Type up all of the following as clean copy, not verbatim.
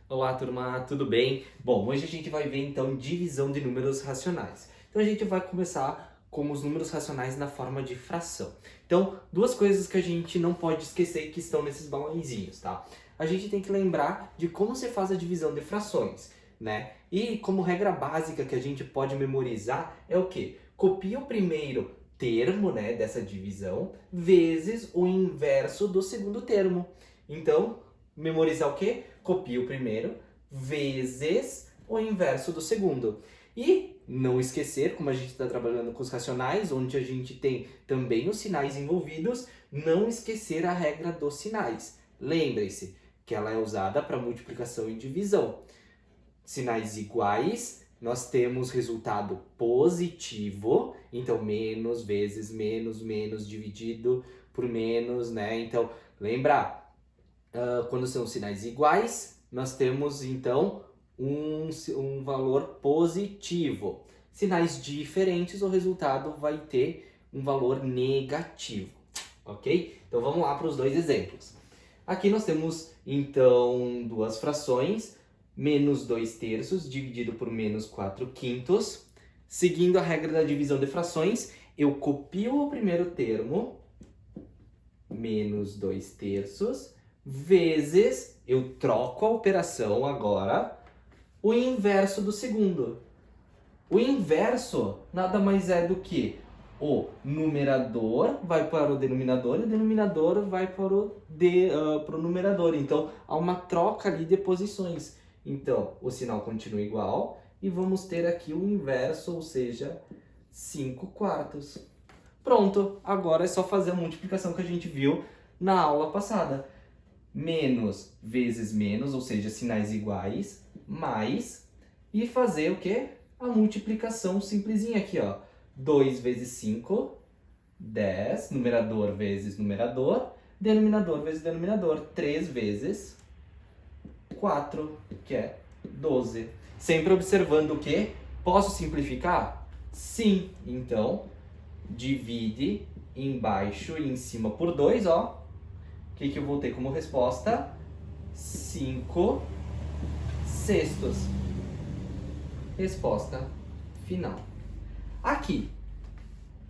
Olá, turma, tudo bem? Bom, hoje a gente vai ver então divisão de números racionais. Então a gente vai começar com os números racionais na forma de fração. Então, duas coisas que a gente não pode esquecer que estão nesses balãozinhos, tá? A gente tem que lembrar de como se faz a divisão de frações, né? E como regra básica que a gente pode memorizar é o quê? Copia o primeiro termo, né, dessa divisão, vezes o inverso do segundo termo. Então, memorizar o quê? Copia o primeiro vezes o inverso do segundo. E não esquecer, como a gente está trabalhando com os racionais, onde a gente tem também os sinais envolvidos, não esquecer a regra dos sinais. Lembre-se que ela é usada para multiplicação e divisão. Sinais iguais, nós temos resultado positivo, então menos vezes menos, menos dividido por menos, né? Então, lembra, quando são sinais iguais, nós temos então um valor positivo. Sinais diferentes, o resultado vai ter um valor negativo, ok? Então vamos lá para os dois exemplos. Aqui nós temos então duas frações, menos 2 terços dividido por menos 4 quintos. Seguindo a regra da divisão de frações, eu copio o primeiro termo, menos 2 terços, vezes, eu troco a operação agora, o inverso do segundo. O inverso nada mais é do que o numerador vai para o denominador e o denominador vai para o numerador. Então, há uma troca ali de posições. Então, o sinal continua igual e vamos ter aqui o inverso, ou seja, 5 quartos. Pronto, agora é só fazer a multiplicação que a gente viu na aula passada. Menos vezes menos, ou seja, sinais iguais, mais, e fazer o quê? A multiplicação simplesinha aqui, ó. 2 vezes 5, 10, numerador vezes numerador, denominador vezes denominador, 3 vezes 4, que é 12. Sempre observando o quê? Posso simplificar? Sim. Então, divide embaixo e em cima por 2, ó. O que eu vou ter como resposta? 5 sextos. Resposta final. Aqui,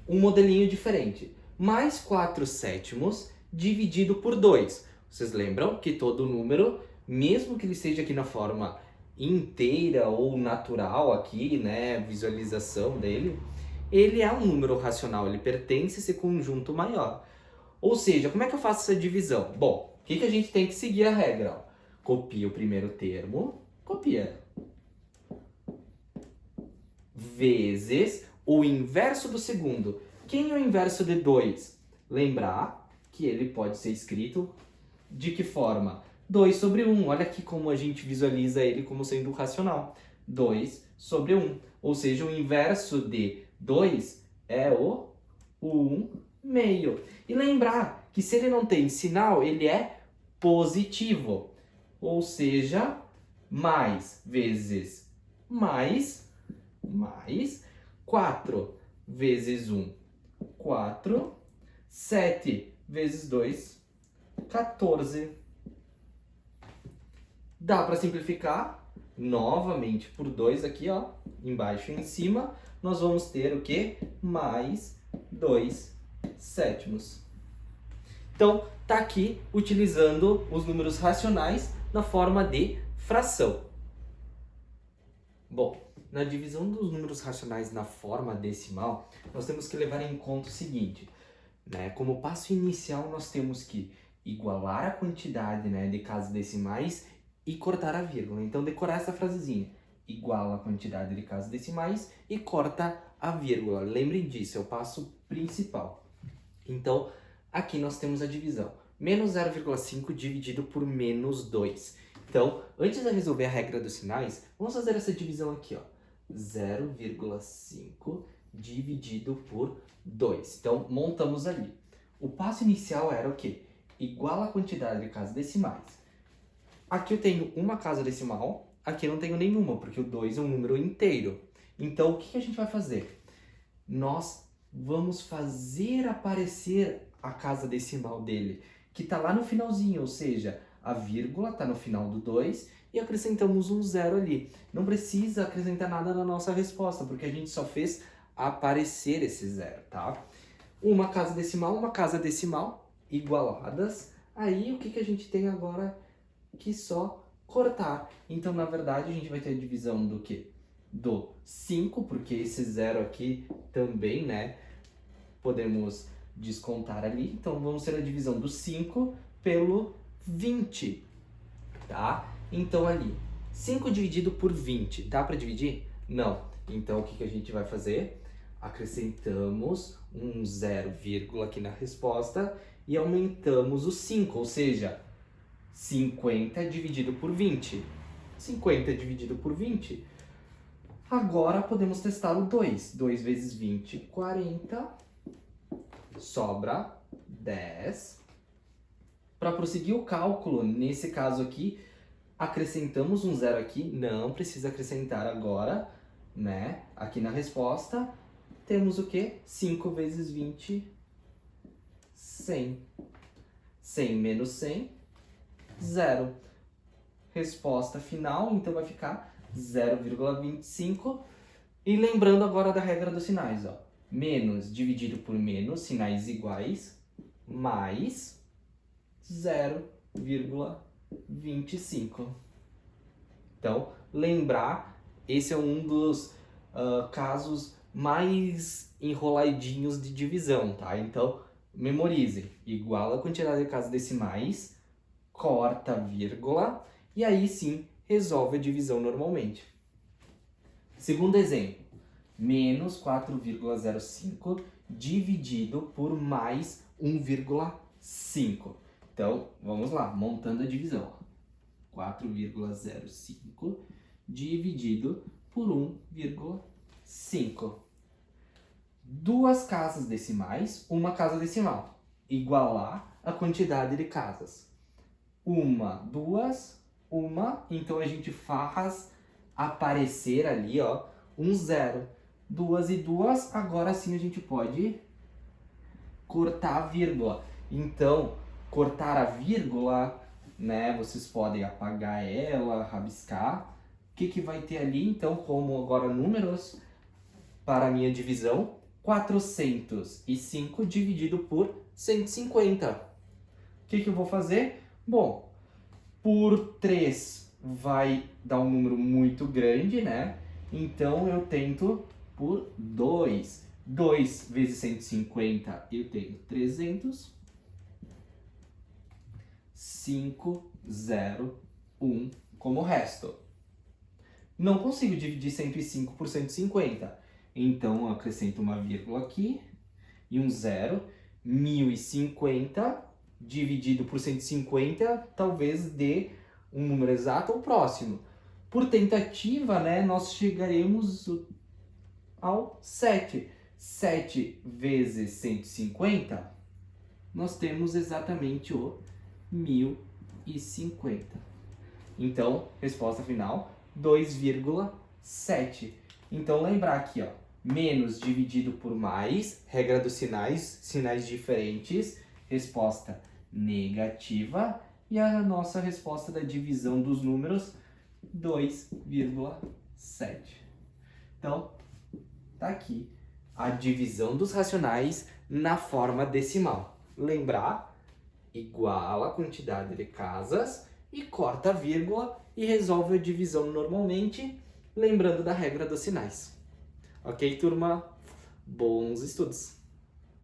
um modelinho diferente. Mais 4 sétimos dividido por 2. Vocês lembram que todo número, mesmo que ele esteja aqui na forma inteira ou natural aqui, né, visualização dele, ele é um número racional, ele pertence a esse conjunto maior. Ou seja, como é que eu faço essa divisão? Bom, o que a gente tem que seguir a regra? Copia o primeiro termo, copia, vezes o inverso do segundo. Quem é o inverso de 2? Lembrar que ele pode ser escrito de que forma? 2 sobre 1. Olha aqui como a gente visualiza ele como sendo racional. 2 sobre 1. Ou seja, o inverso de 2 é o 1 meio. E lembrar que se ele não tem sinal, ele é positivo. Ou seja, mais vezes mais 4 vezes 1, 4. 7 vezes 2, 14. Dá para simplificar novamente por 2 aqui, ó, embaixo e em cima. Nós vamos ter o quê? Mais 2 sétimos. Então, tá aqui utilizando os números racionais na forma de fração. Bom, na divisão dos números racionais na forma decimal, nós temos que levar em conta o seguinte, né? Como passo inicial, nós temos que igualar a quantidade, né, de casas decimais e cortar a vírgula. Então, decorar essa frasezinha. Iguala a quantidade de casas decimais e corta a vírgula. Lembrem disso, é o passo principal. Então, aqui nós temos a divisão. Menos 0,5 dividido por menos 2. Então, antes de resolver a regra dos sinais, vamos fazer essa divisão aqui, ó. 0,5 dividido por 2. Então, montamos ali. O passo inicial era o quê? Iguala a quantidade de casas decimais. Aqui eu tenho uma casa decimal, aqui eu não tenho nenhuma, porque o 2 é um número inteiro. Então, o que a gente vai fazer? Nós vamos fazer aparecer a casa decimal dele, que está lá no finalzinho, ou seja, a vírgula está no final do 2 e acrescentamos um 0 ali. Não precisa acrescentar nada na nossa resposta, porque a gente só fez aparecer esse 0, tá? Uma casa decimal igualadas. Aí o que a gente tem agora? Que só cortar. Então, na verdade, a gente vai ter a divisão do quê? Do 5, porque esse 0 aqui também, né? Podemos descontar ali. Então, vamos ter a divisão do 5 pelo 20, tá? Então, ali, 5 dividido por 20, dá para dividir? Não. Então, o que a gente vai fazer? Acrescentamos um 0, aqui na resposta e aumentamos o 5, ou seja, 50 dividido por 20. 50 dividido por 20. Agora podemos testar o 2. 2 vezes 20, 40. Sobra 10. Para prosseguir o cálculo, nesse caso aqui, acrescentamos um 0 aqui. Não precisa acrescentar agora, né? Aqui na resposta, temos o quê? 5 vezes 20, 100. 100 menos 100, 0. Resposta final, então vai ficar 0,25. E lembrando agora da regra dos sinais, ó. Menos dividido por menos, sinais iguais, mais 0,25. Então, lembrar, esse é um dos casos mais enroladinhos de divisão, tá? Então, memorize. Igual a quantidade de casas decimais, corta a vírgula, e aí sim resolve a divisão normalmente. Segundo exemplo, menos 4,05 dividido por mais 1,5. Então, vamos lá, montando a divisão. 4,05 dividido por 1,5. Duas casas decimais, uma casa decimal. Igualar a quantidade de casas. Uma, duas, uma. Então, a gente faz aparecer ali, ó, um 0. Duas e duas, agora sim a gente pode cortar a vírgula. Então, cortar a vírgula, né, vocês podem apagar ela, rabiscar. O que vai ter ali? Então, como agora números para a minha divisão, 405 dividido por 150. O que eu vou fazer? Bom, por 3 vai dar um número muito grande, né? Então, eu tento por 2. 2 vezes 150, eu tenho 300. 5, 0, 1 como resto. Não consigo dividir 105 por 150. Então, eu acrescento uma vírgula aqui e um 0. 1050 dividido por 150 talvez dê um número exato ou próximo. Por tentativa, né, nós chegaremos ao 7. 7 vezes 150, nós temos exatamente o 1050. Então, resposta final, 2,7. Então, lembrar aqui, ó, menos dividido por mais, regra dos sinais, sinais diferentes, resposta negativa. E a nossa resposta da divisão dos números, 2,7. Então, tá aqui a divisão dos racionais na forma decimal. Lembrar, iguala a quantidade de casas e corta a vírgula e resolve a divisão normalmente, lembrando da regra dos sinais. Ok, turma? Bons estudos!